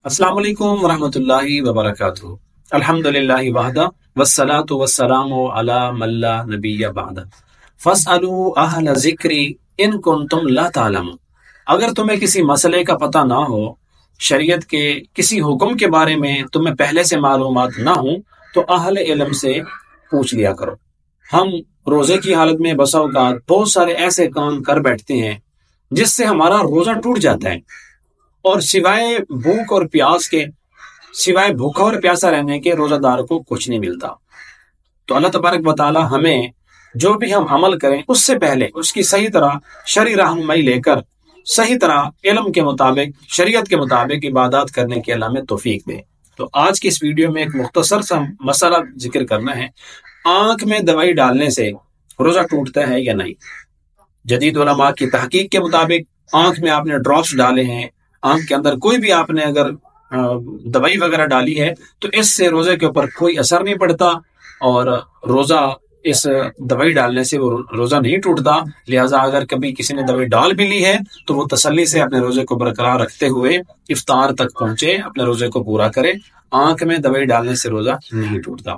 السلام علیکم ورحمۃ اللہ وبرکاتہ۔ الحمدللہ وحدہ والصلاۃ والسلام علی من لا نبی بعد فاسألوا اہل ذکر ان کنتم لا تعلمون۔ اگر تمہیں کسی مسئلے کا پتہ نہ ہو، شریعت کے کسی حکم کے بارے میں تمہیں پہلے سے معلومات نہ ہوں، تو اہل علم سے پوچھ لیا کرو۔ ہم روزے کی حالت میں بسا اوقات بہت سارے ایسے کام کر بیٹھتے ہیں جس سے ہمارا روزہ ٹوٹ جاتا ہے، اور سوائے بھوکا اور پیاسا رہنے کے روزہ دار کو کچھ نہیں ملتا۔ تو اللہ تبارک و تعالی ہمیں جو بھی ہم عمل کریں اس سے پہلے اس کی صحیح طرح شرعی رہنمائی لے کر صحیح طرح علم کے مطابق شریعت کے مطابق عبادات کرنے کی اللہ میں توفیق دے۔ تو آج کی اس ویڈیو میں ایک مختصر سا مسئلہ ذکر کرنا ہے، آنکھ میں دوائی ڈالنے سے روزہ ٹوٹتا ہے یا نہیں۔ جدید علماء کی تحقیق کے مطابق آنکھ میں آپ نے ڈراپس ڈالے ہیں، آنکھ کے اندر کوئی بھی آپ نے اگر دوائی وغیرہ ڈالی ہے تو اس سے روزے کے اوپر کوئی اثر نہیں پڑتا، اور روزہ اس دوائی ڈالنے سے وہ روزہ نہیں ٹوٹتا۔ لہٰذا اگر کبھی کسی نے دوائی ڈال بھی لی ہے تو وہ تسلی سے اپنے روزے کو برقرار رکھتے ہوئے افطار تک پہنچے، اپنے روزے کو پورا کرے۔ آنکھ میں دوائی ڈالنے سے روزہ نہیں ٹوٹتا۔